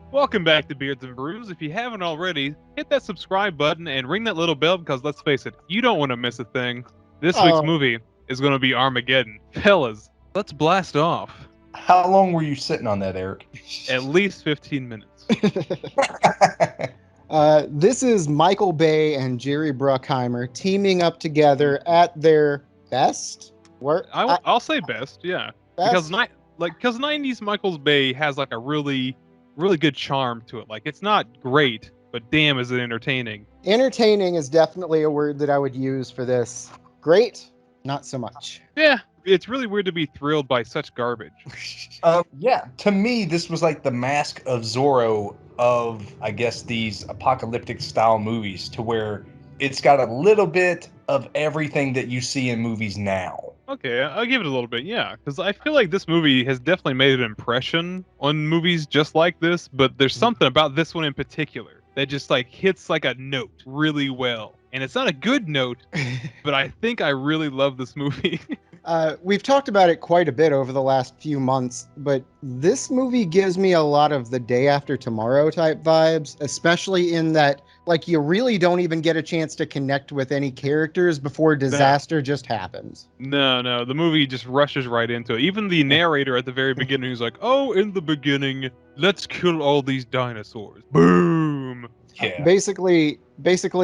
Welcome back to Beards and Brews. If you haven't already, hit that subscribe button and ring that little bell because let's face it, you don't want to miss a thing. This week's movie is going to be Armageddon. Fellas, let's blast off. How long were you sitting on that, Eric? At least 15 minutes. This is Michael Bay and Jerry Bruckheimer teaming up together at their best. I'll say best, yeah. Best? Because 90s Michael Bay has like a really good charm to it. Like, it's not great, but damn is it entertaining. Entertaining is definitely a word that I would use for this. Great, not so much. Yeah, it's really weird to be thrilled by such garbage. Yeah, to me, this was like the Mask of Zorro of, I guess, these apocalyptic style movies, to where it's got a little bit of everything that you see in movies now. Okay, I'll give it a little bit, yeah. Because I feel like this movie has definitely made an impression on movies just like this, but there's something about this one in particular that just like hits like a note really well. And it's not a good note, but I think I really love this movie. We've talked about it quite a bit over the last few months, but this movie gives me a lot of the Day After Tomorrow type vibes, especially in that, like, you really don't even get a chance to connect with any characters before disaster just happens. No, the movie just rushes right into it. Even the narrator at the very beginning is like, oh, in the beginning, let's kill all these dinosaurs. Boom! Yeah. Basically,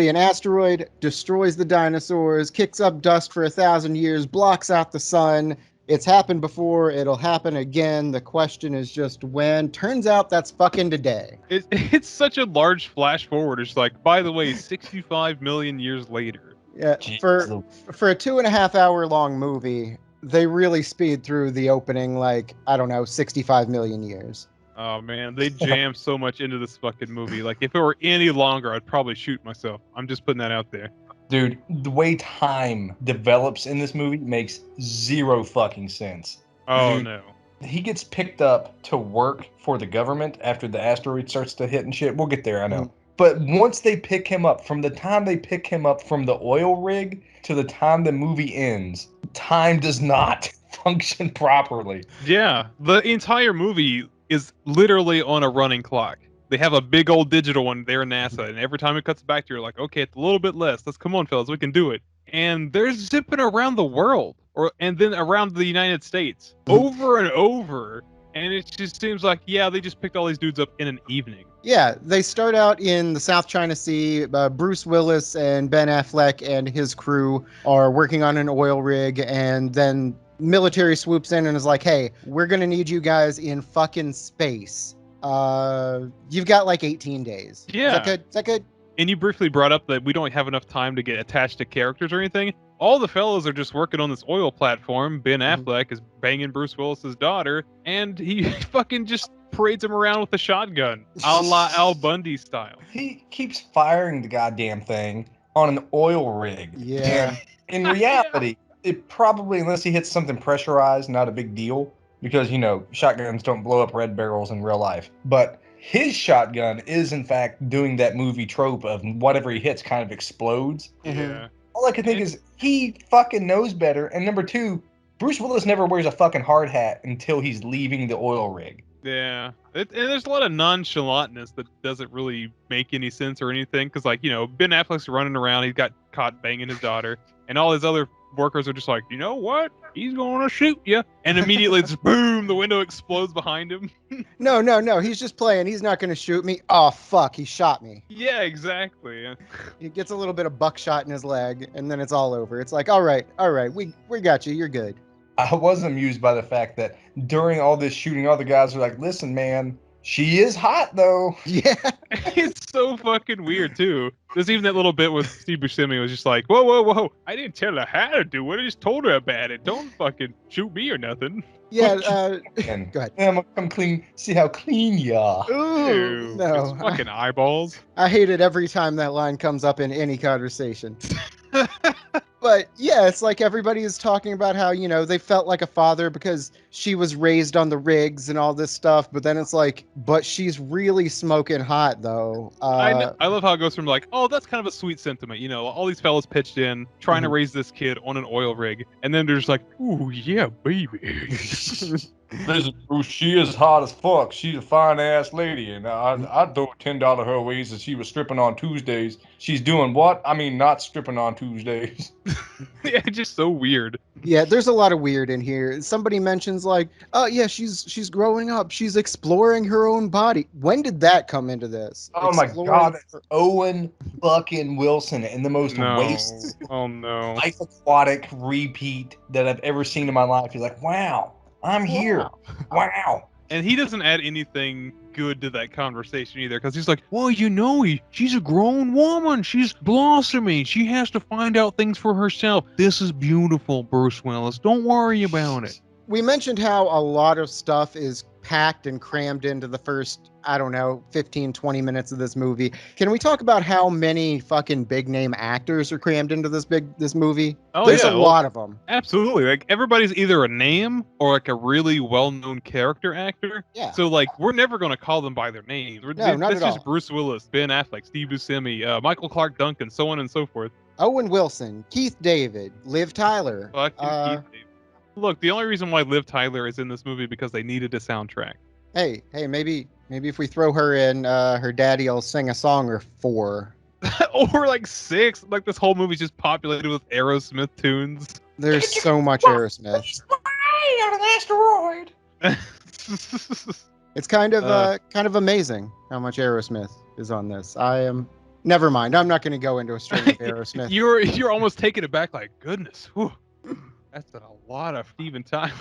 an asteroid destroys the dinosaurs, kicks up dust for 1,000 years, blocks out the sun. It's happened before. It'll happen again. The question is just when. Turns out that's fucking today. It's such a large flash forward. It's like, by the way, 65 million years later. Yeah, for a 2.5 hour long movie, they really speed through the opening, like, I don't know, 65 million years. Oh man, they jammed so much into this fucking movie. Like, if it were any longer, I'd probably shoot myself. I'm just putting that out there. Dude, the way time develops in this movie makes zero fucking sense. Oh, Dude, no. He gets picked up to work for the government after the asteroid starts to hit and shit. We'll get there, I know. But once they pick him up, from the time they pick him up from the oil rig to the time the movie ends, time does not function properly. Yeah, the entire movie is literally on a running clock. They have a big old digital one there in NASA, and every time it cuts back to, you're like, okay, it's a little bit less. Let's come on, fellas, we can do it. And they're zipping around the world, and then around the United States, over and over. And it just seems like, yeah, they just picked all these dudes up in an evening. Yeah, they start out in the South China Sea. Bruce Willis and Ben Affleck and his crew are working on an oil rig, and then military swoops in and is like, hey, we're going to need you guys in fucking space. You've got like 18 days. Yeah. Is that good? And you briefly brought up that we don't have enough time to get attached to characters or anything. All the fellas are just working on this oil platform. Ben Affleck is banging Bruce Willis's daughter, and he fucking just parades him around with a shotgun, a la Al Bundy style. He keeps firing the goddamn thing on an oil rig. Yeah. And in reality, it probably, unless he hits something pressurized, not a big deal. Because, you know, shotguns don't blow up red barrels in real life. But his shotgun is, in fact, doing that movie trope of whatever he hits kind of explodes. Yeah. All I can think is he fucking knows better. And number two, Bruce Willis never wears a fucking hard hat until he's leaving the oil rig. Yeah. And there's a lot of nonchalantness that doesn't really make any sense or anything. Because, like, you know, Ben Affleck's running around. He's got caught banging his daughter. And all his other workers are just like, you know what? He's gonna shoot you. And immediately it's boom, the window explodes behind him. No. He's just playing. He's not going to shoot me. Oh, fuck. He shot me. Yeah, exactly. He gets a little bit of buckshot in his leg, and then it's all over. It's like, all right. We got you. You're good. I was amused by the fact that during all this shooting, all the guys were like, listen, man, she is hot, though. Yeah. It's so fucking weird, too. There's even that little bit with Steve Buscemi was just like, whoa. I didn't tell her how to do it. I just told her about it. Don't fucking shoot me or nothing. Yeah, Go ahead. I'm gonna come clean, see how clean you are. Ooh, Ew, no. it's fucking eyeballs. I hate it every time that line comes up in any conversation. But yeah, it's like everybody is talking about how, you know, they felt like a father because she was raised on the rigs and all this stuff. But then it's like, but she's really smoking hot, though. I love how it goes from like, oh, that's kind of a sweet sentiment. You know, all these fellas pitched in trying to raise this kid on an oil rig. And then they're just like, ooh, yeah, baby. Listen, Bruce, she is hot as fuck. She's a fine ass lady, and I'd throw $10 her ways if she was stripping on Tuesdays. She's doing what? I mean, not stripping on Tuesdays. Yeah, it's just so weird. Yeah, there's a lot of weird in here. Somebody mentions like, oh yeah, she's growing up. She's exploring her own body. When did that come into this? Oh my Exploring God, Owen fucking Wilson in the most No. waste Oh no. life aquatic repeat that I've ever seen in my life. He's like, wow, I'm here. Wow. And he doesn't add anything good to that conversation either, because he's like, well, she's a grown woman. She's blossoming. She has to find out things for herself. This is beautiful, Bruce Willis. Don't worry about it. We mentioned how a lot of stuff is packed and crammed into the first, I don't know, 15, 20 minutes of this movie. Can we talk about how many fucking big name actors are crammed into this movie? Oh, There's yeah, a lot of them. Absolutely. Like, everybody's either a name or like a really well-known character actor. Yeah. So like, we're never going to call them by their names. No, not That's at just all. Bruce Willis, Ben Affleck, Steve Buscemi, Michael Clark Duncan, so on and so forth. Owen Wilson, Keith David, Liv Tyler. Fucking Keith David. Look, the only reason why Liv Tyler is in this movie because they needed a soundtrack. Hey, maybe if we throw her in, her daddy will sing a song or 4. Or like 6. Like, this whole movie's just populated with Aerosmith tunes. There's so much Aerosmith. On an asteroid. It's kind of amazing how much Aerosmith is on this. Never mind. I'm not going to go into a string of Aerosmith. You're almost taken aback. Like, goodness, whew, that's a lot of Steven Tyler.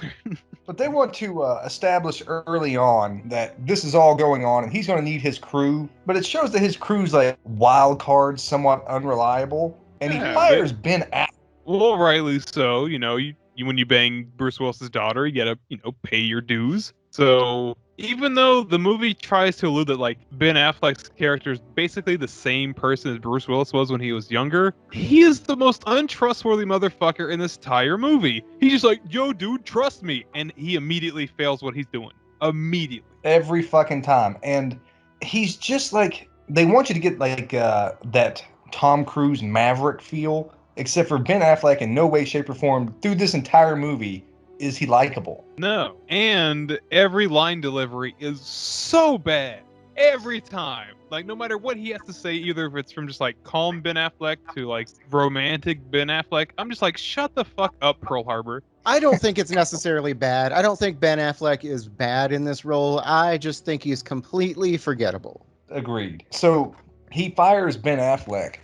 But they want to establish early on that this is all going on, and he's going to need his crew. But it shows that his crew's like wild card, somewhat unreliable, and he fires Ben Affleck. Well, rightly so. You know, you when you bang Bruce Willis's daughter, you gotta pay your dues. So even though the movie tries to allude that like Ben Affleck's character is basically the same person as Bruce Willis was when he was younger, he is the most untrustworthy motherfucker in this entire movie. He's just like, yo, dude, trust me. And he immediately fails what he's doing. Immediately. Every fucking time. And he's just like, they want you to get like that Tom Cruise Maverick feel, except for Ben Affleck in no way, shape, or form through this entire movie is he likable. No. And every line delivery is so bad. Every time. Like, no matter what he has to say, either if it's from just like calm Ben Affleck to like romantic Ben Affleck, I'm just like, shut the fuck up, Pearl Harbor. I don't think it's necessarily bad. I don't think Ben Affleck is bad in this role. I just think he's completely forgettable. Agreed. So he fires Ben Affleck,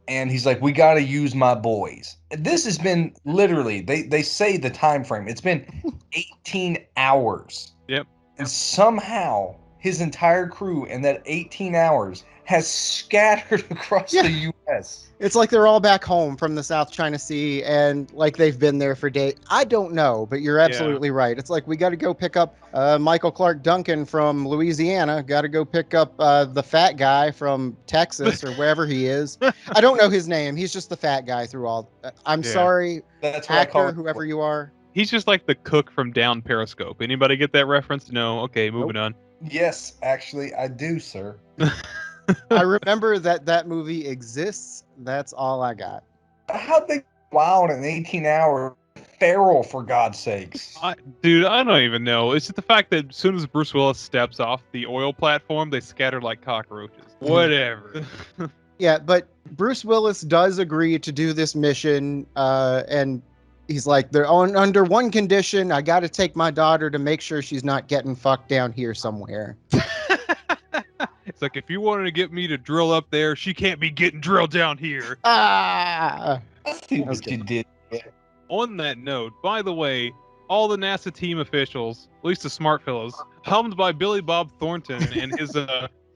and he's like, we got to use my boys. This has been literally, they say the time frame. It's been 18 hours. Yep. And somehow his entire crew in that 18 hours has scattered across the U.S. It's like they're all back home from the South China Sea and like they've been there for days. I don't know, but you're absolutely right. It's like we got to go pick up Michael Clark Duncan from Louisiana. Got to go pick up the fat guy from Texas or wherever he is. I don't know his name. He's just the fat guy through all. I'm sorry, That's what actor, whoever you are. He's just like the cook from Down Periscope. Anybody get that reference? No? Okay, moving on. Yes, actually, I do, sir. I remember that movie exists. That's all I got. How'd they wild in 18 hours? Feral, for God's sakes. Dude, I don't even know. It's just the fact that as soon as Bruce Willis steps off the oil platform, they scatter like cockroaches. Whatever. Yeah, but Bruce Willis does agree to do this mission, and he's like, they're under one condition. I got to take my daughter to make sure she's not getting fucked down here somewhere. It's like, if you wanted to get me to drill up there, she can't be getting drilled down here. Ah! I see what you did. On that note, by the way, all the NASA team officials, at least the smart fellows, helmed by Billy Bob Thornton and his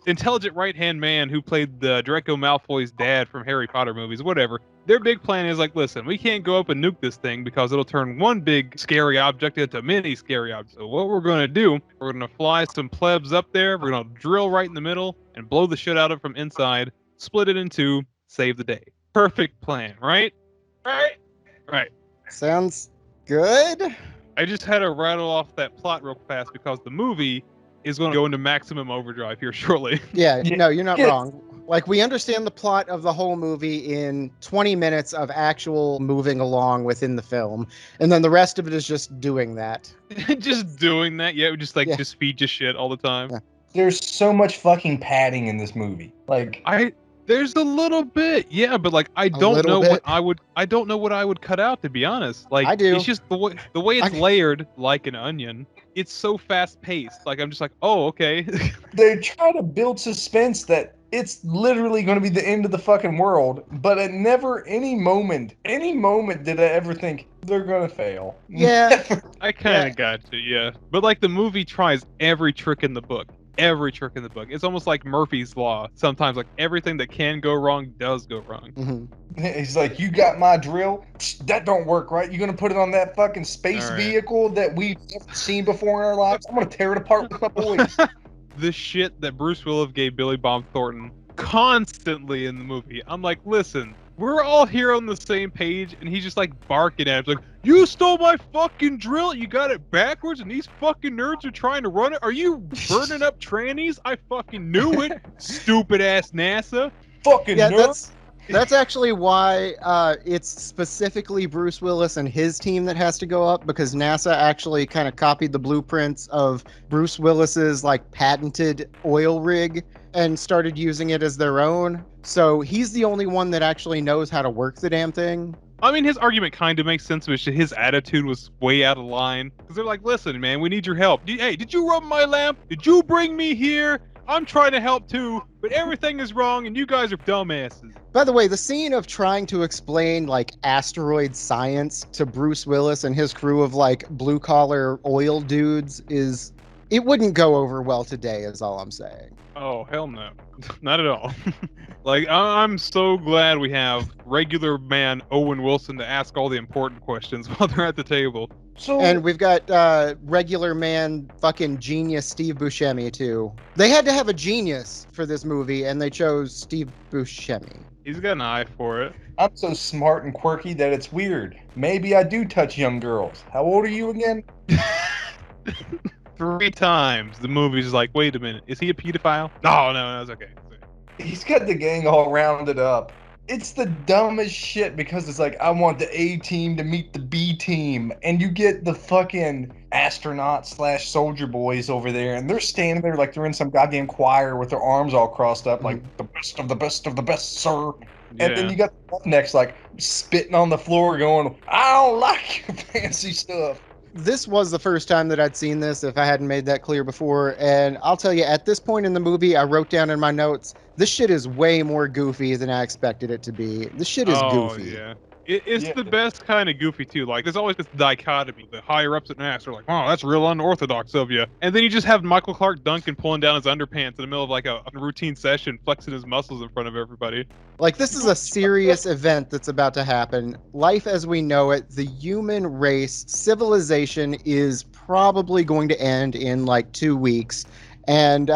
intelligent right-hand man who played the Draco Malfoy's dad from Harry Potter movies, whatever. Their big plan is like, listen, we can't go up and nuke this thing because it'll turn one big scary object into many scary objects. So what we're going to do, we're going to fly some plebs up there, we're going to drill right in the middle and blow the shit out of it from inside, split it in two, save the day. Perfect plan, right? Right. Sounds good. I just had to rattle off that plot real fast because the movie is going to go into maximum overdrive here shortly. Yeah, no, you're not wrong. Like, we understand the plot of the whole movie in 20 minutes of actual moving along within the film, and then the rest of it is just doing that. Just doing that, yeah, just like Yeah. just feed you shit all the time. Yeah. There's so much fucking padding in this movie. Like, There's a little bit, yeah, but like I don't little know bit. what I don't know what I would cut out, to be honest. Like I do. it's just the way it's layered like an onion. It's so fast paced. Like I'm just like, oh, okay. they try to build suspense that it's literally going to be the end of the fucking world, but at never any moment did I ever think they're going to fail. Yeah. I kind of got you, yeah. But like the movie tries every trick in the book. Every trick in the book. It's almost like Murphy's Law. Sometimes like everything that can go wrong does go wrong. Mm-hmm. He's like, you got my drill? That don't work, right? You're going to put it on that fucking space vehicle that we've never seen before in our lives? I'm going to tear it apart with my boys. The shit that Bruce Willis gave Billy Bob Thornton constantly in the movie. I'm like, listen, we're all here on the same page, and he's just like barking at him, like, you stole my fucking drill, you got it backwards, and these fucking nerds are trying to run it. Are you burning up trannies? I fucking knew it, stupid ass NASA. Fucking nerd. That's actually why it's specifically Bruce Willis and his team that has to go up, because NASA actually kind of copied the blueprints of Bruce Willis's like patented oil rig and started using it as their own. So he's the only one that actually knows how to work the damn thing. I mean, his argument kind of makes sense, but his attitude was way out of line. Because they're like, listen, man, we need your help. Hey, did you rub my lamp? Did you bring me here? I'm trying to help too, but everything is wrong and you guys are dumbasses. By the way, the scene of trying to explain like asteroid science to Bruce Willis and his crew of like blue collar oil dudes it wouldn't go over well today, is all I'm saying. Oh, hell no. Not at all. Like, I'm so glad we have regular man Owen Wilson to ask all the important questions while they're at the table. And we've got regular man fucking genius Steve Buscemi, too. They had to have a genius for this movie, and they chose Steve Buscemi. He's got an eye for it. I'm so smart and quirky that it's weird. Maybe I do touch young girls. How old are you again? 3 times the movie's like, wait a minute, is he a pedophile? No, it's okay. He's got the gang all rounded up. It's the dumbest shit because it's like, I want the A team to meet the B team. And you get the fucking astronaut / soldier boys over there. And they're standing there like they're in some goddamn choir with their arms all crossed up. Like, the best of the best of the best, sir. Yeah. And then you got the next like spitting on the floor going, I don't like your fancy stuff. This was the first time that I'd seen this, if I hadn't made that clear before. And I'll tell you, at this point in the movie, I wrote down in my notes, this shit is way more goofy than I expected it to be. This shit is goofy. Yeah. It's the best kind of goofy, too. Like, there's always this dichotomy. The higher-ups at NASA are like, oh, that's real unorthodox of you. And then you just have Michael Clark Duncan pulling down his underpants in the middle of, like, a routine session, flexing his muscles in front of everybody. Like, this is a serious event that's about to happen. Life as we know it, the human race, civilization is probably going to end in, like, 2 weeks. And,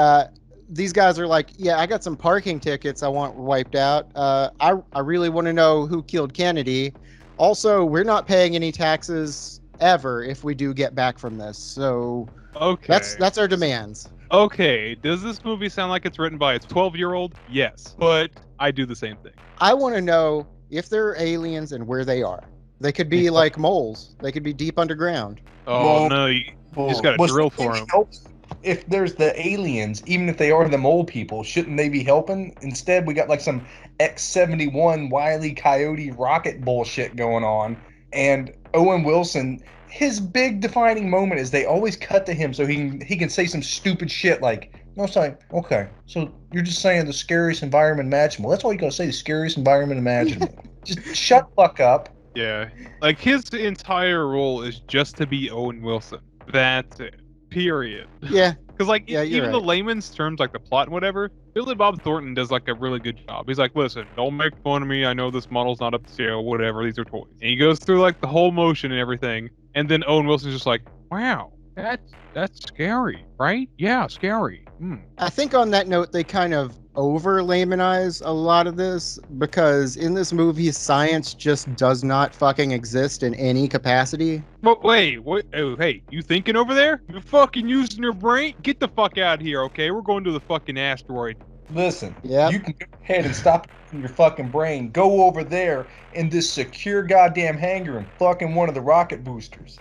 these guys are like, yeah, I got some parking tickets I want wiped out. I really want to know who killed Kennedy. Also, we're not paying any taxes ever if we do get back from this. So okay, that's our demands. Okay, does this movie sound like it's written by a 12-year-old? Yes, but I do the same thing. I want to know if they're aliens and where they are. They could be like moles. They could be deep underground. Oh, no, you just got to drill for them. If there's the aliens, even if they are the mole people, shouldn't they be helping? Instead, we got like some X-71 Wile E. Coyote rocket bullshit going on. And Owen Wilson, his big defining moment is they always cut to him so he can say some stupid shit like, no, it's like, okay, so you're just saying the scariest environment imaginable. That's all you gotta say, the scariest environment imaginable. Just shut the fuck up. Yeah, like his entire role is just to be Owen Wilson. That's it. Period. Yeah. Because like even the layman's terms, like the plot and whatever, Billy Bob Thornton does like a really good job. He's like, listen, don't make fun of me. I know this model's not up to scale. Whatever. These are toys. And he goes through like the whole motion and everything. And then Owen Wilson's just like, wow, that's scary, right? Yeah, scary. I think on that note, they kind of over laymanize a lot of this because in this movie, science just does not fucking exist in any capacity. But wait, what? Oh, hey, you thinking over there? You're fucking using your brain? Get the fuck out of here, okay? We're going to the fucking asteroid. Listen, Yep. you can go ahead and stop in your fucking brain. Go over there in this secure goddamn hangar and fucking one of the rocket boosters.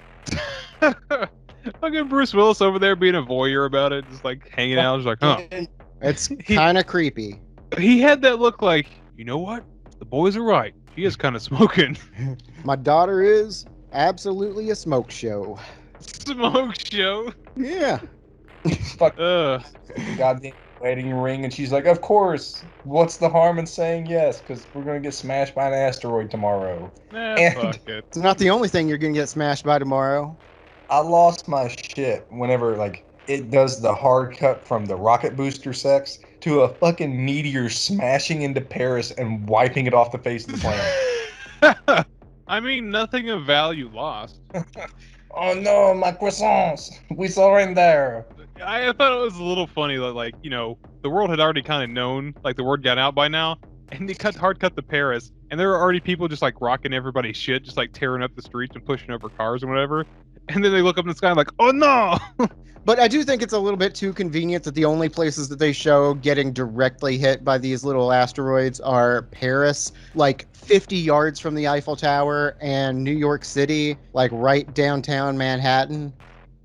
Fucking Bruce Willis over there being a voyeur about it, just like hanging out, just like, huh. It's He- kind of creepy. He had that look like, you know what? The boys are right. She is kind of smoking. My daughter is absolutely a smoke show. Smoke show. Yeah. Fuck Uh, the goddamn wedding ring, and she's like, "Of course. What's the harm in saying yes? Because we're gonna get smashed by an asteroid tomorrow." And fuck it. It's not the only thing you're gonna get smashed by tomorrow. I lost my shit whenever like it does the hard cut from the rocket booster sex to a fucking meteor smashing into Paris and wiping it off the face of the planet. I mean, nothing of value lost. Oh no, my croissants! We surrender. I thought it was a little funny that, like, you know, the world had already kind of known, like, the word got out by now, and they hard cut to Paris, and there were already people just, like, rocking everybody's shit, just, like, tearing up the streets and pushing over cars and whatever. And then they look up in the sky and like, oh no! But I do think it's a little bit too convenient that the only places that they show getting directly hit by these little asteroids are Paris, like 50 yards from the Eiffel Tower, and New York City, like right downtown Manhattan.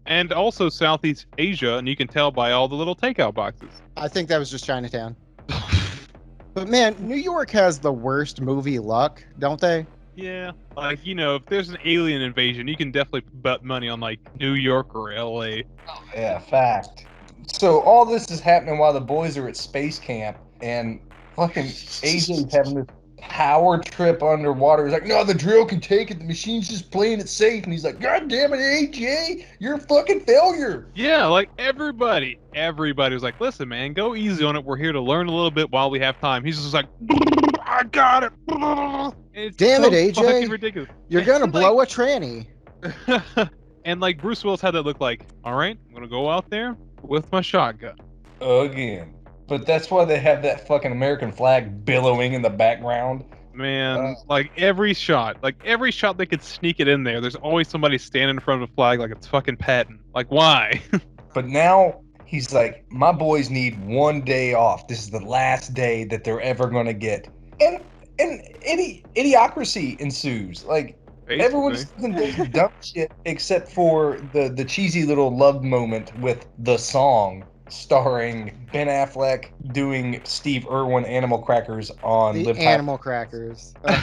And also Southeast Asia, and you can tell by all the little takeout boxes. I think that was just Chinatown. But man, New York has the worst movie luck, don't they? Yeah, like, you know, if there's an alien invasion, you can definitely bet money on, like, New York or LA. Yeah, fact. So all this is happening while the boys are at space camp, and fucking AJ's having this power trip underwater. He's like, no, the drill can take it. The machine's just playing it safe. And he's like, God damn it, AJ, you're a fucking failure. Yeah, like, everybody was like, listen, man, go easy on it. We're here to learn a little bit while we have time. He's just like, I got it. It's Damn so it, AJ. fucking ridiculous. You're gonna blow a tranny. And, like, Bruce Willis had that look like, all right, I'm gonna go out there with my shotgun. Again. But that's why they have that fucking American flag billowing in the background. Man, like, every shot they could sneak it in there, there's always somebody standing in front of a flag like it's fucking Patton. Like, why? But now he's like, my boys need one day off. This is the last day that they're ever gonna get. And idiocracy ensues. Like, Basically. everyone's doing dumb shit except for the cheesy little love moment with the song starring Ben Affleck doing Steve Irwin Animal Crackers on The Live High. animal crackers. Come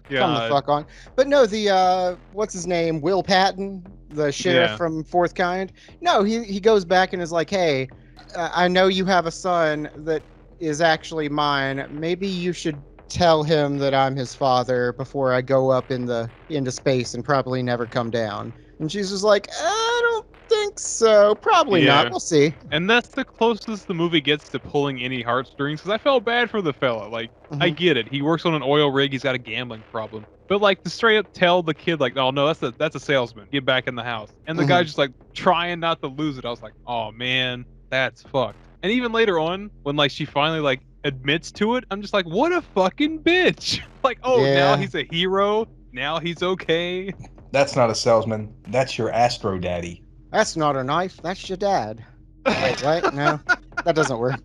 the Yeah, fuck on. But no, the what's his name? Will Patton, the sheriff Yeah. from Fourth Kind. No, he goes back and is like, hey, I know you have a son that is actually mine. Maybe you should tell him that I'm his father before I go up into space and probably never come down. And she's just like, I don't think so. Probably Yeah. not. We'll see. and that's the closest the movie gets to pulling any heartstrings, because I felt bad for the fella. Like, I Mhm. get it. He works on an oil rig. He's got a gambling problem. But, like, to straight up tell the kid, like, oh, no, that's a salesman. Get back in the house. And the Mhm. guy's just, like, trying not to lose it. I was like, oh, man, that's fucked. And even later on, when, like, she finally, like, admits to it, I'm just like, what a fucking bitch. Like, oh, Yeah. now he's a hero. Now he's okay. That's not a salesman. That's your Astro Daddy. That's not a knife. That's your dad. Wait, what? No, that doesn't work.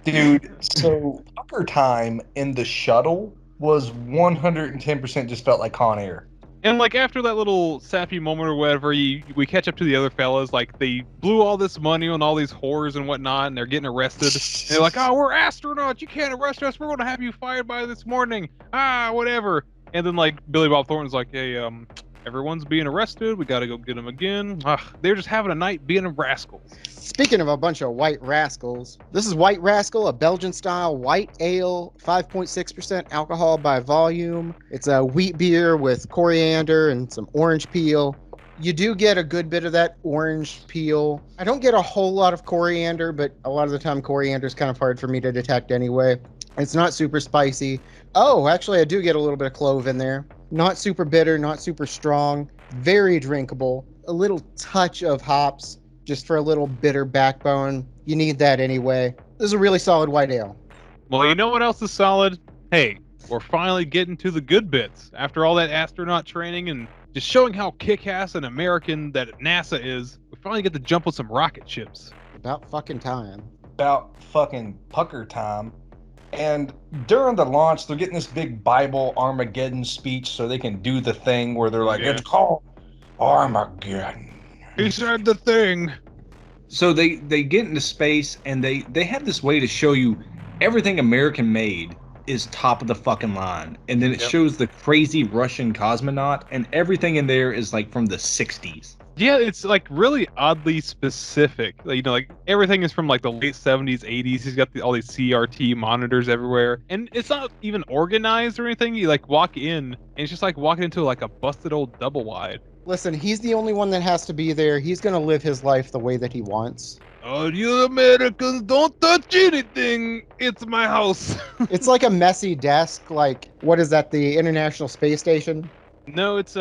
Dude, so Tucker time in the shuttle was 110% just felt like Con Air. And, like, after that little sappy moment or whatever, we catch up to the other fellas. Like, they blew all this money on all these whores and whatnot, and they're getting arrested. And they're like, oh, we're astronauts. You can't arrest us. We're going to have you fired by this morning. Ah, whatever. And then, like, Billy Bob Thornton's like, hey, everyone's being arrested. We got to go get them again. They're just having a night being rascals. Speaking of a bunch of white rascals, this is White Rascal, a Belgian-style white ale, 5.6% alcohol by volume. It's a wheat beer with coriander and some orange peel. You do get a good bit of that orange peel. I don't get a whole lot of coriander, but a lot of the time coriander is kind of hard for me to detect anyway. It's not super spicy. Oh, actually, I do get a little bit of clove in there. Not super bitter, not super strong. Very drinkable. A little touch of hops, just for a little bitter backbone. You need that anyway. This is a really solid white ale. Well, you know what else is solid? Hey, we're finally getting to the good bits. After all that astronaut training and just showing how kick-ass and American that NASA is, we finally get to jump with some rocket ships. About fucking time. about fucking pucker time. And during the launch, they're getting this big Bible Armageddon speech so they can do the thing where they're like, Yeah. it's called Armageddon. He said the thing. So they get into space, and they have this way to show you everything American made is top of the fucking line, and then it Yep. shows the crazy Russian cosmonaut, and everything in there is like from the 60s. Yeah, it's like really oddly specific. Like, you know, like everything is from like the late 70s, 80s. He's got all these CRT monitors everywhere. And it's not even organized or anything. You like walk in and it's just like walking into like a busted old double wide. Listen, he's the only one that has to be there. He's going to live his life the way that he wants. Oh, you Americans don't touch anything. It's my house. It's like a messy desk. Like, what is that, the International Space Station? No, it's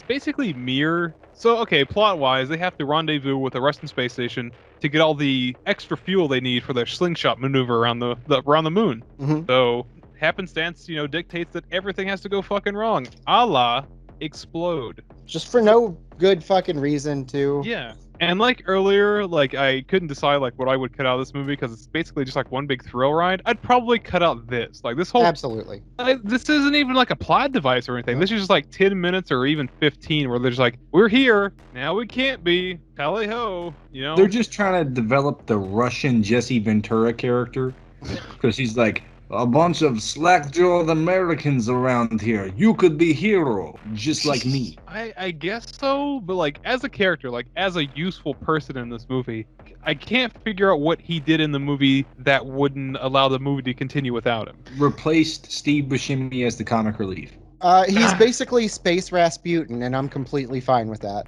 basically Mir. So, okay, plot-wise, they have to rendezvous with the Russian space station to get all the extra fuel they need for their slingshot maneuver around the moon. Mhm. So, happenstance, you know, dictates that everything has to go fucking wrong. A la explode. Just for no good fucking reason, too. Yeah. And like earlier, like I couldn't decide like what I would cut out of this movie because it's basically just like one big thrill ride. I'd probably cut out this. Like this whole Absolutely. this isn't even like a plot device or anything. This is just like 10 minutes or even 15 where they're just like, we're here, now we can't be. Tally ho, you know? They're just trying to develop the Russian Jesse Ventura character, because he's like, a bunch of slack-jawed Americans around here. You could be hero, just like me. I guess so, but like as a character, like as a useful person in this movie, I can't figure out what he did in the movie that wouldn't allow the movie to continue without him. Replaced Steve Buscemi as the comic relief. He's basically Space Rasputin, and I'm completely fine with that.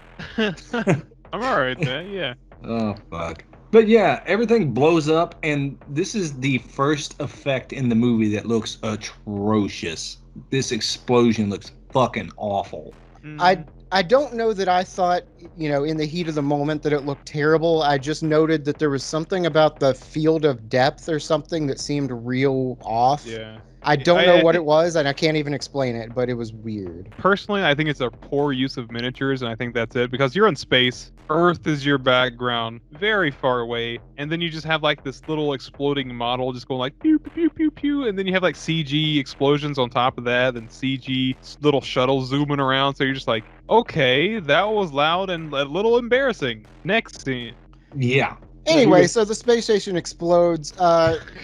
I'm alright then, yeah. Oh, fuck. But yeah, everything blows up, and this is the first effect in the movie that looks atrocious. This explosion looks fucking awful. I don't know that I thought, you know, in the heat of the moment that it looked terrible. I just noted that there was something about the field of depth or something that seemed real off. Yeah. I don't know what it was, and I can't even explain it, but it was weird. Personally, I think it's a poor use of miniatures, and I think that's it. Because you're in space, Earth is your background, very far away, and then you just have like this little exploding model just going like pew, pew, pew, pew, pew, and then you have like CG explosions on top of that, and CG little shuttles zooming around, so you're just like, okay, that was loud and a little embarrassing. Next scene. Yeah. Anyway, so the space station explodes.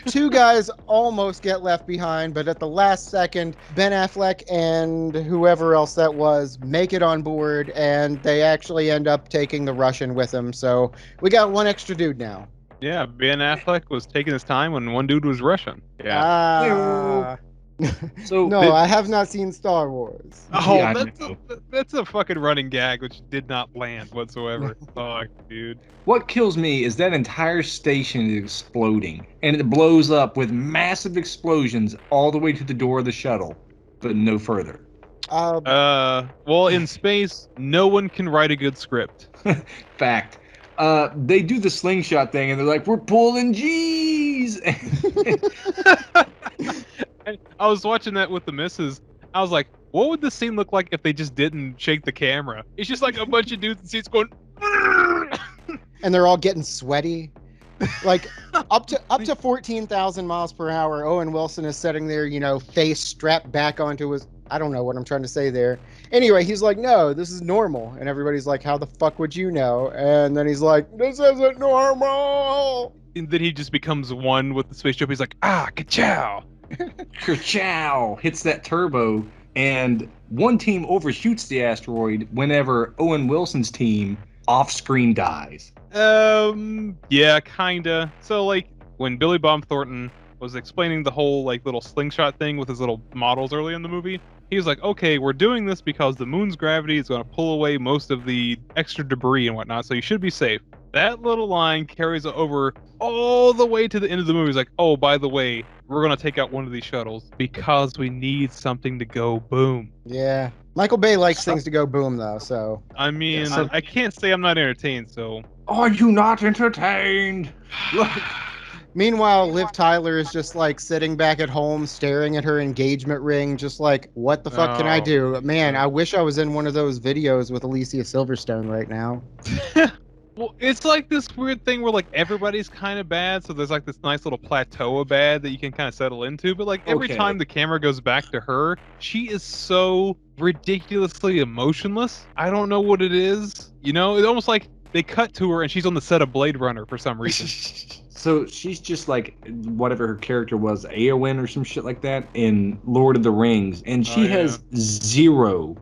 Two guys almost get left behind, but at the last second, Ben Affleck and whoever else that was make it on board, and they actually end up taking the Russian with them. So we got one extra dude now. Yeah, Ben Affleck was taking his time when one dude was Russian. Yeah. So No, I have not seen Star Wars. Oh, Yeah, I that's a fucking running gag which did not land whatsoever. Fuck, dude. what kills me is that entire station is exploding, and it blows up with massive explosions all the way to the door of the shuttle, but no further. Well, in space, no one can write a good script. Fact. They do the slingshot thing, and they're like, "We're pulling G's." I was watching that with the missus. I was like, what would this scene look like if they just didn't shake the camera? It's just like a bunch of dudes in seats going. And they're all getting sweaty. Like up to 14,000 miles per hour, Owen Wilson is sitting there, you know, face strapped back onto his. I don't know what I'm trying to say there. Anyway, he's like, no, this is normal. And everybody's like, how the fuck would you know? And then he's like, this isn't normal. And then he just becomes one with the spaceship. He's like, ka-chow. Kerchow hits that turbo, and one team overshoots the asteroid whenever Owen Wilson's team off-screen dies. Yeah, kinda. So, like, when Billy Bob Thornton was explaining the whole, like, little slingshot thing with his little models early in the movie, he was like, okay, we're doing this because the moon's gravity is going to pull away most of the extra debris and whatnot, so you should be safe. That little line carries over all the way to the end of the movie. He's like, oh, by the way, we're going to take out one of these shuttles because we need something to go boom. Yeah. Michael Bay likes things to go boom, though, so. I mean, I can't say I'm not entertained, so. Are you not entertained? Meanwhile, Liv Tyler is just like sitting back at home staring at her engagement ring, just like, what the fuck can I do? Man, I wish I was in one of those videos with Alicia Silverstone right now. Well, it's like this weird thing where like everybody's kind of bad, so there's like this nice little plateau of bad that you can kind of settle into. But like every Okay. time the camera goes back to her, she is so ridiculously emotionless. I don't know what it is. You know, it's almost like they cut to her and she's on the set of Blade Runner for some reason. So she's just like whatever her character was, Eowyn or some shit like that in Lord of the Rings, and she Oh, yeah. has zero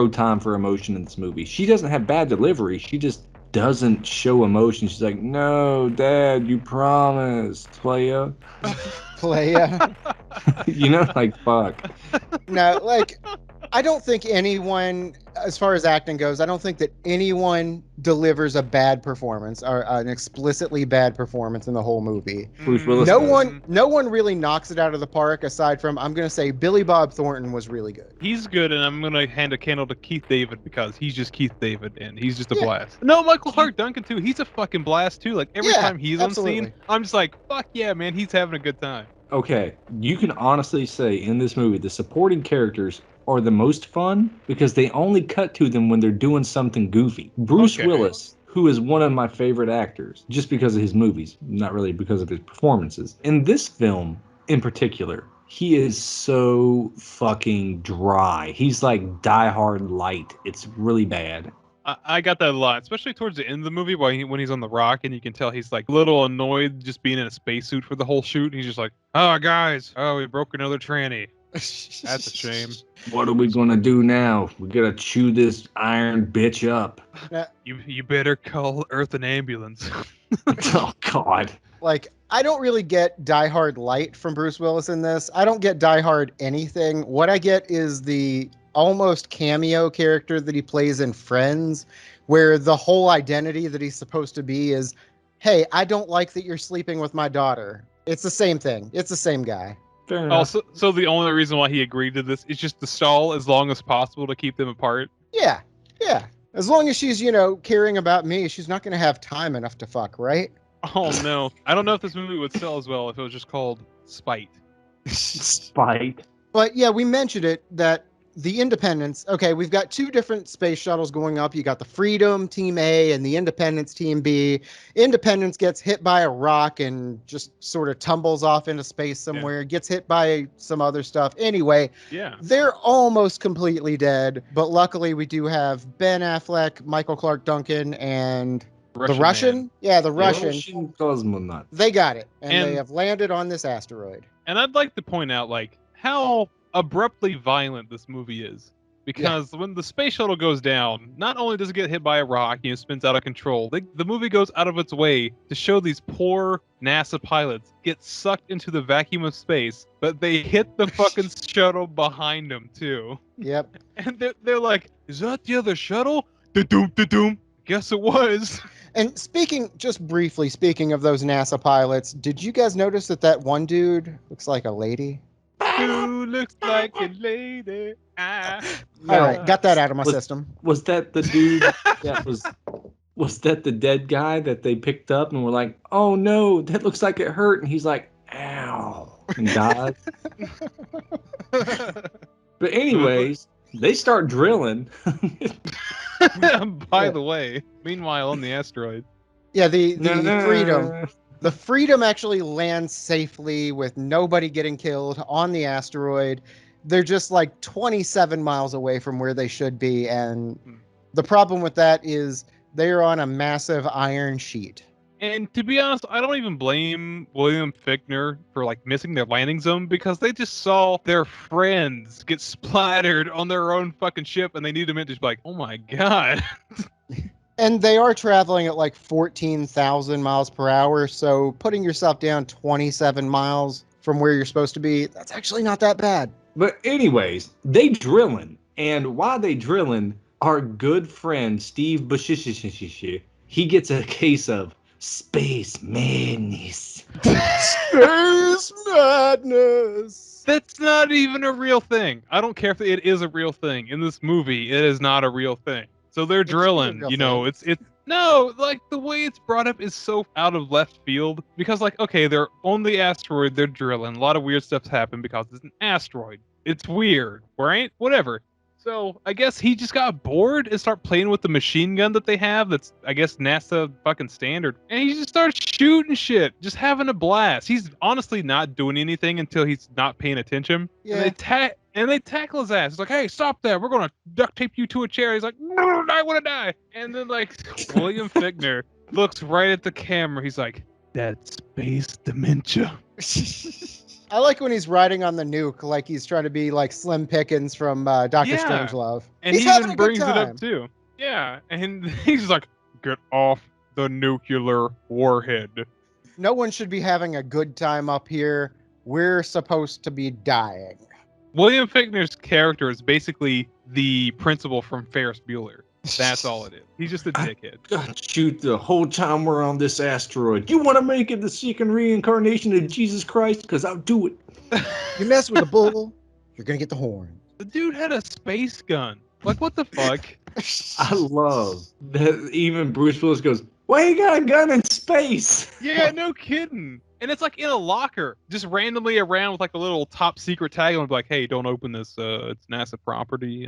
time for emotion in this movie. She doesn't have bad delivery. She just doesn't show emotion. She's like, "No, Dad, you promised, playa." Playa. You know, like fuck. No, like, I don't think anyone, as far as acting goes, I don't think that anyone delivers a bad performance or an explicitly bad performance in the whole movie. Bruce Willis No does. no one really knocks it out of the park aside from, I'm going to say, Billy Bob Thornton was really good. He's good, and I'm gonna hand a candle to Keith David because he's just Keith David, and he's just a Yeah. blast. No, Michael Clark Duncan too. He's a fucking blast too. Like every Yeah, time he's on absolutely. scene, I'm just like, fuck yeah, man, he's having a good time. Okay, you can honestly say in this movie the supporting characters are the most fun because they only cut to them when they're doing something goofy. Bruce Okay. Willis, who is one of my favorite actors, just because of his movies, not really because of his performances. In this film, in particular, he is so fucking dry. He's like Die Hard light. It's really bad. I got that a lot, especially towards the end of the movie when he's on the rock and you can tell he's like a little annoyed just being in a spacesuit for the whole shoot. And he's just like, oh, guys, oh, we broke another tranny. That's a shame. What are we gonna do now? We gotta chew this iron bitch up. You better call Earth an ambulance. Oh, God. Like, I don't really get Die Hard light from Bruce Willis in this. I don't get Die Hard anything. What I get is the almost cameo character that he plays in Friends, where the whole identity that he's supposed to be is, hey, I don't like that you're sleeping with my daughter. It's the same thing. It's the same guy. Fair enough. Also, so the only reason why he agreed to this is just to stall as long as possible to keep them apart. Yeah. As long as she's, caring about me, she's not going to have time enough to fuck, right? Oh no, I don't know if this movie would sell as well if it was just called Spite. Spite. But yeah, we mentioned it that the Independence, okay, we've got two different space shuttles going up. You got the Freedom Team A and the Independence Team B. Independence gets hit by a rock and just sort of tumbles off into space somewhere, gets hit by some other stuff. Anyway, they're almost completely dead, but luckily we do have Ben Affleck, Michael Clark Duncan, and the Russian? Man. Yeah, the Russian. Russian cosmonaut. They got it, and they have landed on this asteroid. And I'd like to point out, like, how abruptly violent this movie is. Because when the space shuttle goes down, not only does it get hit by a rock, spins out of control, the movie goes out of its way to show these poor NASA pilots get sucked into the vacuum of space, but they hit the fucking shuttle behind them, too. Yep. And they're like, is that the other shuttle? Da-doom, da-doom. Guess it was. And just briefly speaking of those NASA pilots, did you guys notice that one dude looks like a lady? Who looks like a lady? All right, got that out of my system. Was that the dude that was that the dead guy that they picked up and were like, oh no, that looks like it hurt, and he's like, ow, and died. But anyways, they start drilling. By the way, meanwhile on the asteroid. Yeah, the Freedom. The Freedom actually lands safely with nobody getting killed on the asteroid. They're just like 27 miles away from where they should be. And the problem with that is they're on a massive iron sheet. And to be honest, I don't even blame William Fichtner for like missing their landing zone because they just saw their friends get splattered on their own fucking ship and they need a minute to just be like, oh my God. And they are traveling at like 14,000 miles per hour. So putting yourself down 27 miles from where you're supposed to be, that's actually not that bad. But anyways, they drilling. And while they drilling, our good friend Steve Bushishi, he gets a case of space madness. Space madness. That's not even a real thing. I don't care if it is a real thing. In this movie, it is not a real thing. So they're drilling, it's no, like the way it's brought up is so out of left field because like, okay, they're on the asteroid, they're drilling. A lot of weird stuff's happened because it's an asteroid. It's weird, right? Whatever. So I guess he just got bored and started playing with the machine gun that they have. That's, I guess, NASA fucking standard. And he just started shooting shit, just having a blast. He's honestly not doing anything until he's not paying attention. Yeah. And they tackle his ass. It's like, hey, stop that. We're going to duct tape you to a chair. He's like, no, I want to die. And then, like, William Fichtner looks right at the camera. He's like, that's space dementia. I like when he's riding on the nuke, like he's trying to be like Slim Pickens from Doctor Yeah. Strangelove. And He's he having even a good brings it time. up, too. Yeah. And he's like, get off the nuclear warhead. No one should be having a good time up here. We're supposed to be dying. William Fichtner's character is basically the principal from Ferris Bueller. That's all it is. He's just a dickhead. Shoot, the whole time we're on this asteroid. You want to make it the second reincarnation of Jesus Christ? Because I'll do it. You mess with the bull, you're gonna get the horn. The dude had a space gun. Like, what the fuck? I love that even Bruce Willis goes, why you got a gun in space? Yeah, no kidding. And it's like in a locker, just randomly around with like a little top secret tag on, like, hey, don't open this. It's NASA property.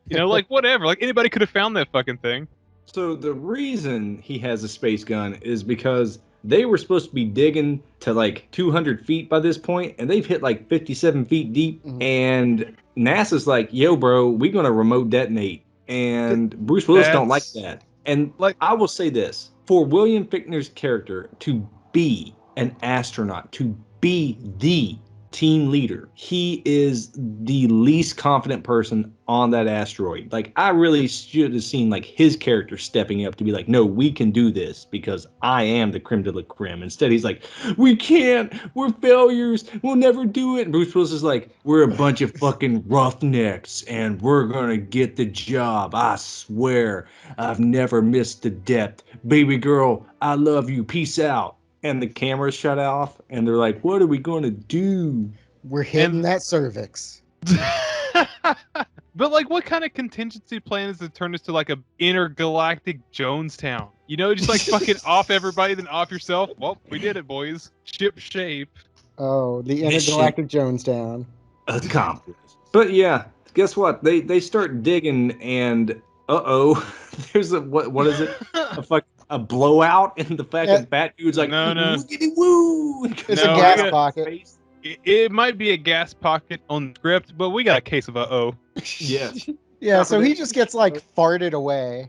You know, like whatever. Like anybody could have found that fucking thing. So the reason he has a space gun is because they were supposed to be digging to like 200 feet by this point, and they've hit like 57 feet deep. Mhm. And NASA's like, yo, bro, we're going to remote detonate. And Bruce Willis don't like that. And Like- I will say this, for William Fichtner's character to be an astronaut, to be the team leader, he is the least confident person on that asteroid. Like, I really should have seen like his character stepping up to be like, no, we can do this because I am the creme de la creme. Instead, he's like, we can't, we're failures, we'll never do it. And Bruce Willis is like, we're a bunch of fucking roughnecks and we're gonna get the job. I swear, I've never missed a depth. Baby girl, I love you, peace out. And the cameras shut off, and they're like, what are we going to do? We're hitting And- that cervix. But like, what kind of contingency plan is to turn this to like a intergalactic Jonestown? You know, just like fucking off everybody, then off yourself. Well, we did it, boys. Ship shape. Oh, the Mission intergalactic Jonestown. Accomplished. But yeah, guess what? They start digging, and there's a what is it? A blowout, and the fucking fat dude's like, No. "Woogity woo!" It's No, a we gas got- pocket. It might be a gas pocket on script, but we got a case of Yes. Yeah, so he just gets like farted away.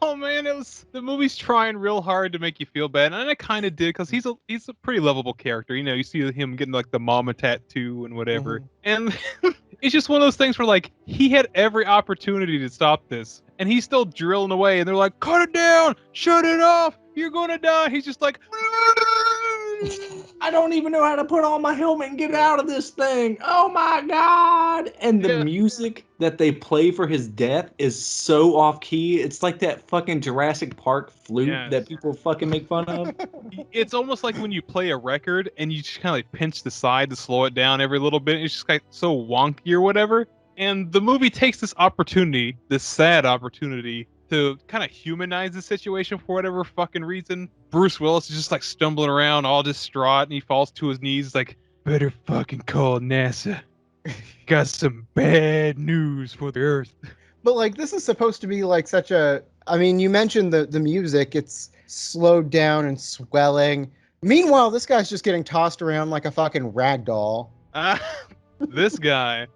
Oh man, the movie's trying real hard to make you feel bad, and I kind of did because he's a pretty lovable character. You know, you see him getting like the mama tattoo and whatever, and it's just one of those things where like he had every opportunity to stop this, and he's still drilling away, and they're like, "Cut it down, shut it off, you're gonna die." He's just like, I don't even know how to put on my helmet and get out of this thing. Oh my god! And the Yeah. music that they play for his death is so off key. It's like that fucking Jurassic Park flute Yes. that people fucking make fun of. It's almost like when you play a record and you just kind of like pinch the side to slow it down every little bit. It's just like so wonky or whatever. And the movie takes this opportunity, this sad opportunity, to kind of humanize the situation for whatever fucking reason. Bruce Willis is just like stumbling around all distraught, and he falls to his knees like, better fucking call NASA. Got some bad news for the Earth. But like this is supposed to be like such a I mean, you mentioned the music, it's slowed down and swelling. Meanwhile, this guy's just getting tossed around like a fucking rag doll. This guy.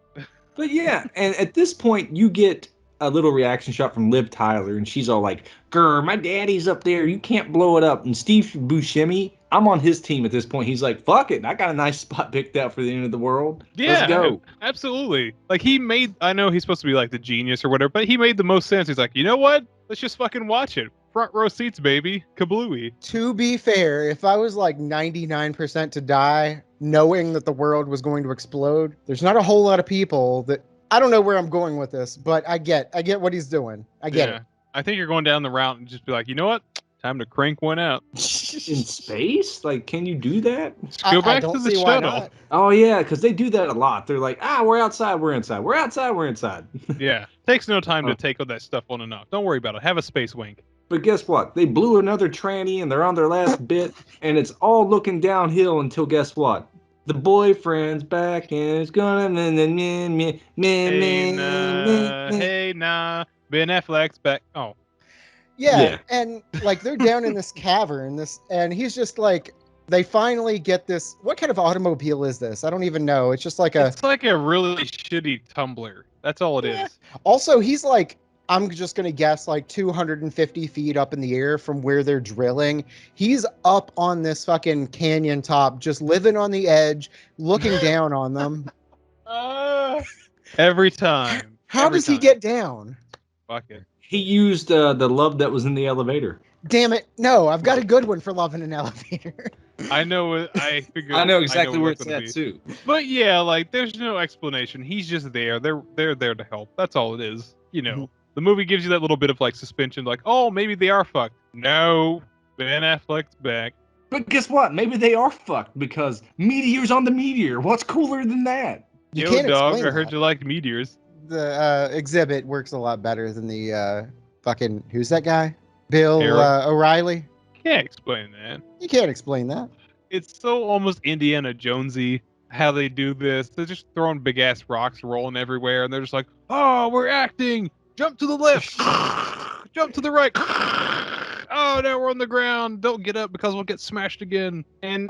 But yeah, and at this point, you get a little reaction shot from Liv Tyler, and she's all like, "Grr, my daddy's up there. You can't blow it up." And Steve Buscemi, I'm on his team at this point. He's like, "Fuck it, I got a nice spot picked out for the end of the world. Yeah, Let's go." absolutely. Like I know he's supposed to be like the genius or whatever, but he made the most sense. He's like, you know what? Let's just fucking watch it. Front row seats, baby. Kablooey. To be fair, if I was like 99% to die, knowing that the world was going to explode, there's not a whole lot of people that I don't know where I'm going with this, but I get what he's doing. I get it. I think you're going down the route and just be like, you know what? Time to crank one out. In space? Like, can you do that? Just go back don't to the see why shuttle. not. Oh yeah, because they do that a lot. They're like, we're outside, we're inside. We're outside, we're inside. Yeah. Takes no time Oh. to take all that stuff on and off. Don't worry about it. Have a space wink. But guess what? They blew another tranny, and they're on their last bit, and it's all looking downhill until guess what? The boyfriend's back and it's gonna Hey, nah. Ben Affleck's back. Oh, Yeah, Yeah. and like they're down in this cavern, and he's just like, they finally get this. What kind of automobile is this? I don't even know. It's just like a. it's like a really shitty tumbler. That's all it Yeah. is. Also, he's like, I'm just gonna guess like 250 feet up in the air from where they're drilling. He's up on this fucking canyon top, just living on the edge, looking down on them. Every time. How Every does he time. get down? Fuck it. He used the love that was in the elevator. Damn it! No, I've got a good one for love in an elevator. I know it. I figured. I know exactly what where it's it's gonna at be. too. But yeah, like there's no explanation. He's just there. They're there to help. That's all it is. You know, Mhm. the movie gives you that little bit of like suspension, like, oh, maybe they are fucked. No, Ben Affleck's back. But guess what? Maybe they are fucked because meteors on the meteor. What's cooler than that? You Yo, can't dog, explain I heard that. you liked meteors. The exhibit works a lot better than the fucking who's that guy? Bill Eric. O'Reilly. Can't explain that. You can't explain that. It's so almost Indiana Jonesy how they do this. They're just throwing big ass rocks rolling everywhere, and they're just like, "Oh, we're acting. Jump to the left. Jump to the right. Oh, now we're on the ground. Don't get up because we'll get smashed again." And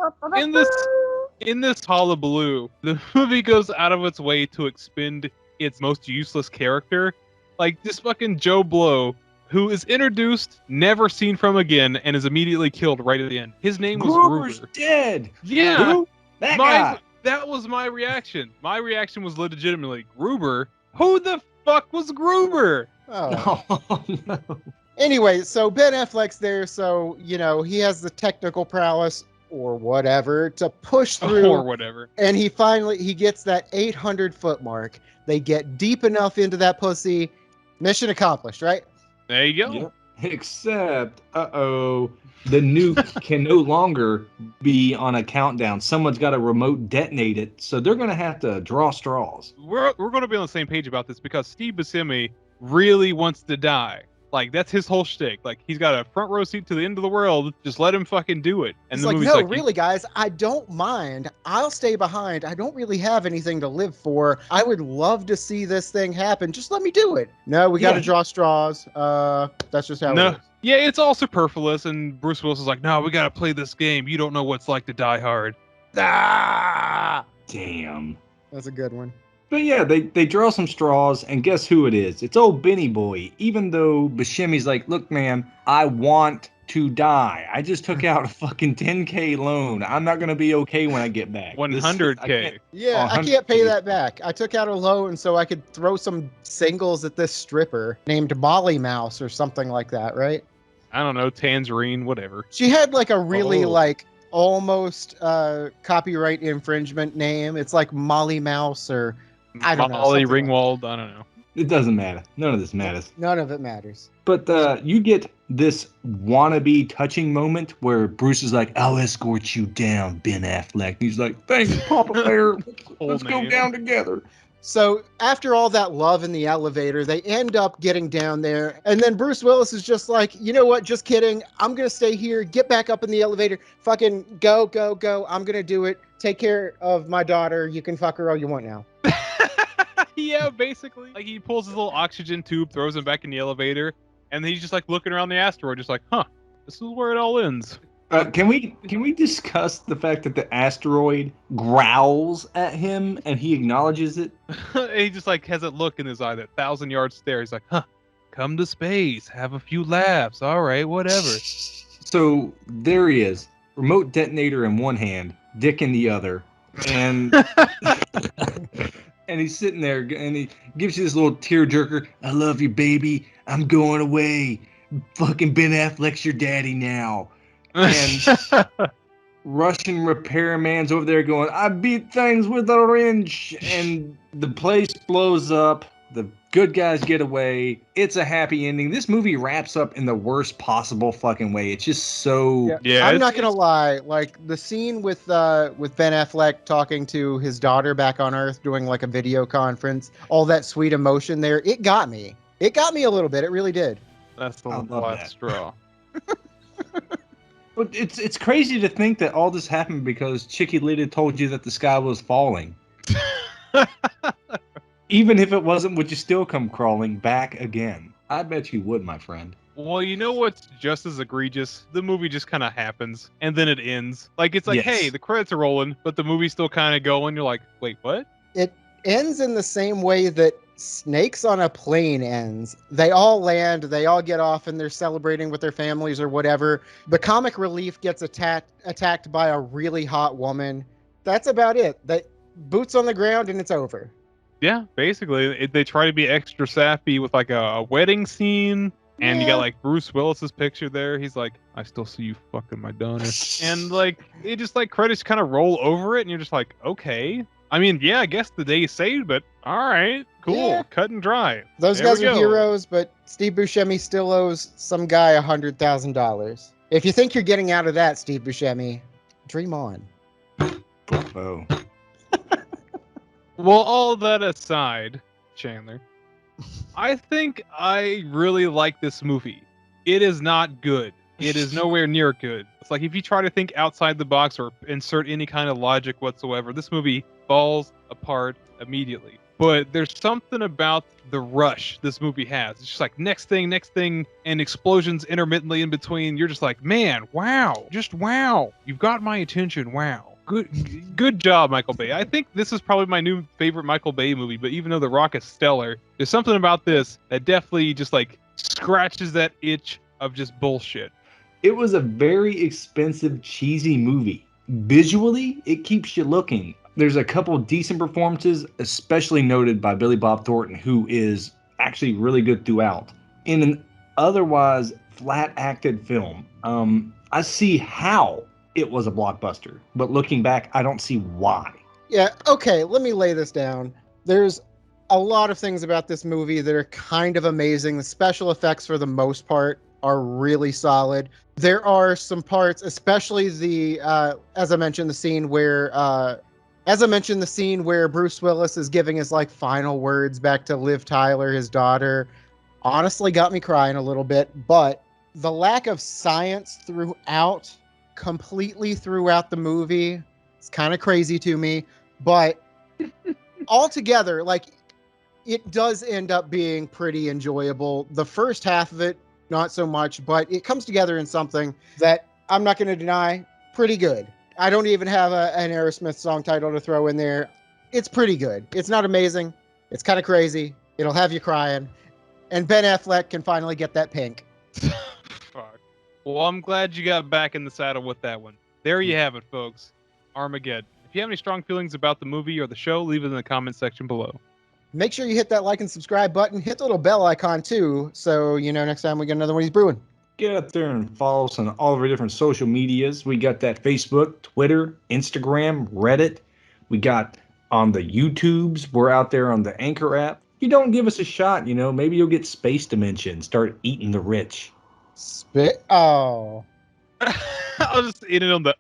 in this hullabaloo, the movie goes out of its way to expend its most useless character, like this fucking Joe Blow, who is introduced, never seen from again, and is immediately killed right at the end. His name was Gruber's Gruber. dead. Yeah, Who? That guy. that was my reaction. My reaction was legitimately Gruber. Who the fuck was Gruber? Oh. Oh no. Anyway, so Ben Affleck's there, so you know he has the technical prowess or whatever to push through, Or whatever. and he gets that 800-foot mark. They get deep enough into that pussy. Mission accomplished, right? There you go. Yep. Except, the nuke can no longer be on a countdown. Someone's got to remote detonate it, so they're going to have to draw straws. We're going to be on the same page about this because Steve Buscemi really wants to die. Like, that's his whole shtick. Like, he's got a front row seat to the end of the world. Just let him fucking do it. And He's the like, movie's no, like, really, guys, I don't mind. I'll stay behind. I don't really have anything to live for. I would love to see this thing happen. Just let me do it. No, we got to Yeah. draw straws. That's just how No. it is. Yeah, it's all superfluous. And Bruce Willis is like, no, we got to play this game. You don't know what it's like to die hard. Ah! Damn. That's a good one. But yeah, they draw some straws, and guess who it is? It's old Benny Boy. Even though Buscemi's like, look, man, I want to die. I just took out a fucking 10K loan. I'm not going to be okay when I get back. This- I 100K. can't- Yeah, I 100 can't pay feet. that back. I took out a loan so I could throw some singles at this stripper named Molly Mouse or something like that, right? I don't know, Tangerine, whatever. She had like a really Oh. like almost copyright infringement name. It's like Molly Mouse or I don't know, Molly something like Ringwald, I don't know. It doesn't matter. None of this matters. none of it matters. But you get this wannabe touching moment where Bruce is like, I'll escort you down, Ben Affleck. He's like, thanks, Papa Bear. Let's go man. down together. So after all that love in the elevator, they end up getting down there. And then Bruce Willis is just like, you know what? Just kidding. I'm going to stay here. Get back up in the elevator. Fucking go, go, go. I'm going to do it. Take care of my daughter. You can fuck her all you want now. Yeah, basically. Like, he pulls his little oxygen tube, throws him back in the elevator, and he's just like looking around the asteroid, just like, huh, this is where it all ends. Can we discuss the fact that the asteroid growls at him and he acknowledges it? And he just like has that look in his eye, that 1,000-yard stare. He's like, huh, come to space, have a few laughs. All right, whatever. So there he is, remote detonator in one hand, dick in the other, and and he's sitting there and he gives you this little tearjerker. I love you, baby. I'm going away. Fucking Ben Affleck's your daddy now. And Russian repairman's over there going, I beat things with a wrench. And the place blows up. The good guys get away. It's a happy ending. This movie wraps up in the worst possible fucking way. It's just so... Yeah, I'm it's- not gonna lie. Like the scene with Ben Affleck talking to his daughter back on Earth, doing like a video conference, all that sweet emotion there, it got me. It got me a little bit. It really did. That's the I love last that. straw. But it's crazy to think that all this happened because Chiquilita told you that the sky was falling. Even if it wasn't, would you still come crawling back again? I bet you would, my friend. Well, you know what's just as egregious? The movie just kind of happens, and then it ends. Like, it's like, Yes. hey, the credits are rolling, but the movie's still kind of going. You're like, wait, what? It ends in the same way that Snakes on a Plane ends. They all land, they all get off, and they're celebrating with their families or whatever. The comic relief gets attacked by a really hot woman. That's about it. They boots on the ground, and it's over. Yeah, basically, they try to be extra sappy with like a wedding scene. And you got like Bruce Willis's picture there. He's like, I still see you fucking my daughter. And like, it just like credits kind of roll over it. And you're just like, okay. I mean, yeah, I guess the day is saved, but all right, cool. Yeah. Cut and dry. Those There guys we are go. heroes, but Steve Buscemi still owes some guy $100,000. If you think you're getting out of that, Steve Buscemi, dream on. Oh. Well, all that aside, Chandler, I think I really like this movie. It is not good. It is nowhere near good. It's like if you try to think outside the box or insert any kind of logic whatsoever, this movie falls apart immediately. But there's something about the rush this movie has. It's just like next thing, and explosions intermittently in between. You're just like, man, wow, just wow. You've got my attention, wow. Good job, Michael Bay. I think this is probably my new favorite Michael Bay movie, but even though The Rock is stellar, there's something about this that definitely just like scratches that itch of just bullshit. It was a very expensive, cheesy movie. Visually, it keeps you looking. There's a couple decent performances, especially noted by Billy Bob Thornton, who is actually really good throughout. In an otherwise flat-acted film, I see how it was a blockbuster, but looking back, I don't see why. Yeah, okay, let me lay this down. There's a lot of things about this movie that are kind of amazing. The special effects, for the most part, are really solid. There are some parts, especially the, as I mentioned, the scene where Bruce Willis is giving his like final words back to Liv Tyler, his daughter, honestly got me crying a little bit. But the lack of science completely throughout the movie, it's kind of crazy to me. But altogether, like, it does end up being pretty enjoyable. The first half of it, not so much, but it comes together in something that I'm not going to deny, pretty good. I don't even have an Aerosmith song title to throw in there. It's pretty good. It's not amazing. It's kind of crazy. It'll have you crying. And Ben Affleck can finally get that pink. Fuck. Well, I'm glad you got back in the saddle with that one. There you have it, folks. Armageddon. If you have any strong feelings about the movie or the show, leave it in the comment section below. Make sure you hit that like and subscribe button. Hit the little bell icon too, so you know next time we get another one he's brewing. Get out there and follow us on all of our different social medias. We got that Facebook, Twitter, Instagram, Reddit. We got on the YouTubes. We're out there on the Anchor app. You don't give us a shot, maybe you'll get space dimension. Start eating the rich. Oh. I'll just eat it on the